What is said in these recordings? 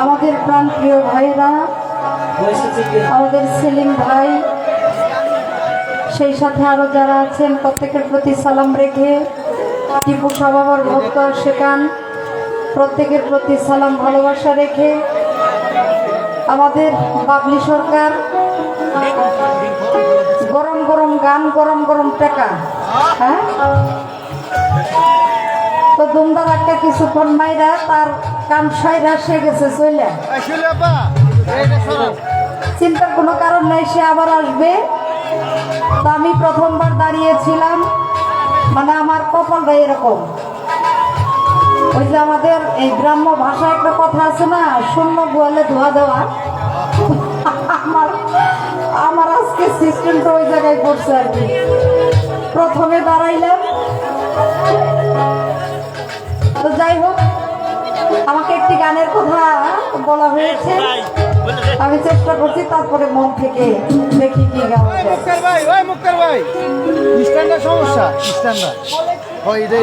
আমাদের প্রাণপ্রিয় ভাইরা, আমাদের সেলিম ভাই, সেই সাথে আরো যারা আছেন প্রত্যেকের প্রতি সালাম রেখে, টিপু শাহ বাবার ভক্ত সেখান প্রত্যেকের প্রতি সালাম ভালোবাসা রেখে, আমাদের বাবলি সরকার গরম গরম গান, গরম গরম টাকা, হ্যাঁ তো দুমদার একটা কিছুক্ষণ মাইরা তার কান সাইরা সে গেছে চলে, চিন্তার কোনো কারণ নাই, সে আবার আসবে। তো আমি প্রথমবার দাঁড়িয়েছিলাম, মানে আমার কপালটা এরকম, ওই যে আমাদের এই গ্রাম্য ভাষায় একটা কথা আছে না, শূন্য গোয়ালে ধোয়া দেওয়া, আমার আমার আজকে সিস্টেমটা ওই জায়গায় পড়ছে আর কি। প্রথমে দাঁড়াইলাম, তো যাই হোক, আমাকে একটি গানের কথা বলা হয়েছে, আমি চেষ্টা করছি, তারপরে মন থেকে দেখি কি গাওয়া যায়। মুক্তার ভাই স্ট্যান্ডার সমস্যা, স্ট্যান্ডার হয় রে।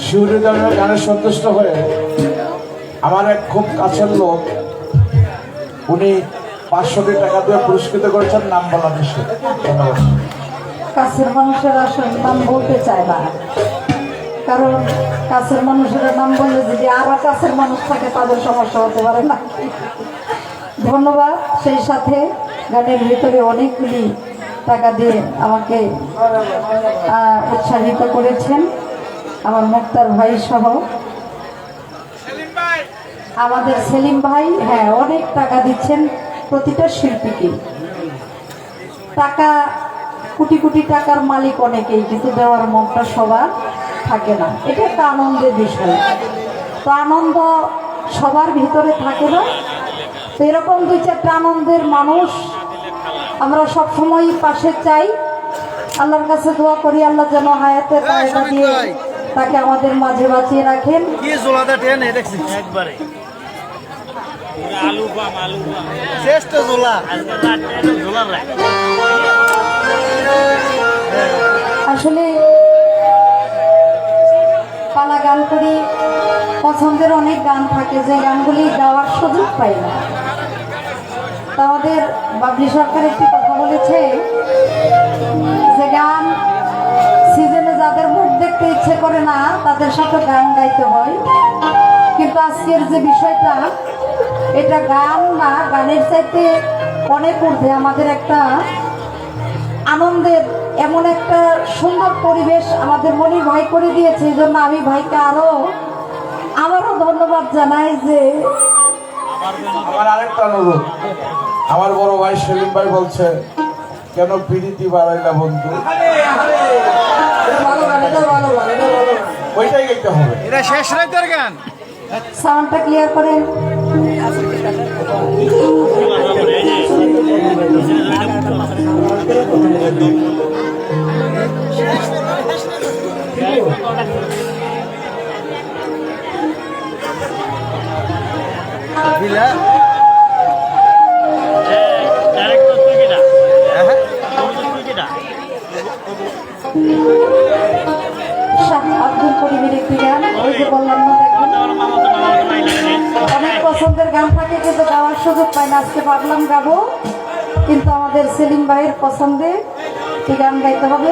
শিউরি ধর্মের গানে সন্তুষ্ট হয়ে আমার এক খুব কাছের লোক, উনি 500 টাকা দিয়ে পুরস্কৃত করেছেন, নাম বলা নিষেধ। ধন্যবাদ। কাছের মানুষের আসলে নাম বলতে চায় না, কারণ কাছের মানুষের নাম বললে যদি আরো কাছের মানুষ থাকে তাদের সমস্যা হতে পারে না। ধন্যবাদ। সেই সাথে গানের ভিতরে অনেকগুলি টাকা দিয়ে আমাকে উৎসাহিত করেছেন আমার মুক্তার ভাই সহ আমাদের সেলিম ভাই। হ্যাঁ, অনেক টাকা দিচ্ছেন প্রতিটা শিল্পীকে। টাকা কোটি কোটি টাকার মালিক অনেকেই, কিন্তু দেওয়ার মনটা সবার থাকে না। এটা একটা আনন্দের বিষয়। তো আনন্দ সবার ভিতরে থাকে না। তো এরকম 2-4টা আনন্দের মানুষ আমরা সবসময় পাশে চাই। আল্লাহর কাছে দোয়া করি আল্লাহ যেন হায়াতে কায়দা দিয়ে তাকে আমাদের মাঝে বাঁচিয়ে রাখেন। কি জোলাটা টেনে দেখছি একবারে আলু পাম শ্রেষ্ঠ জোলা। ঝোলার রাখ আসলে পালা গান করি, পছন্দের অনেক গান থাকে যে গানগুলি গাওয়ার সুযোগ পাই না। তো আমাদের বাবলি সরকার একটি কথা বলেছে যে গান সিজনে যাদের মুখ দেখতে ইচ্ছে করে না তাদের সাথে গান গাইতে হয়। কিন্তু আজকের যে বিষয়টা, এটা গান না, গানের চাইতে অনেক ঊর্ধ্বে আমাদের একটা আনন্দের এমন একটা সুন্দর পরিবেশ আমাদের মনির ভাই করে দিয়েছে। এই জন্য আমি ভাইকে আবারও ধন্যবাদ জানাই। যে আমার আরেকটা অনুরোধ, আমার বড় ভাই সেলিম ভাই বলছে কেন পিড়িতি বাড়াইলা বন্ধু, ওইটাই গাইতে হবে। এটা শেষ রাতের গান। সাউন্ডটা ক্লিয়ার করেন। দিলা ডাইরেক্টর তুই কেটা তুই কেটা শাহ আব্দুল করিমের একটি গান, ওই যে বললাম না, দেখুন অনেক পছন্দের গান থাকে কিন্তু গাওয়ার সুযোগ পাই না। আজকে ভাবলাম গাবো, কিন্তু আমাদের সেলিম ভাইয়ের পছন্দে একটি গান গাইতে হবে।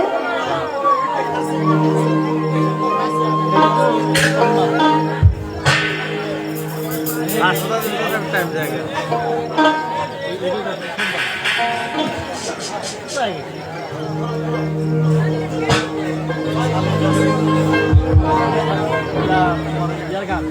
টাইম জায়গা গান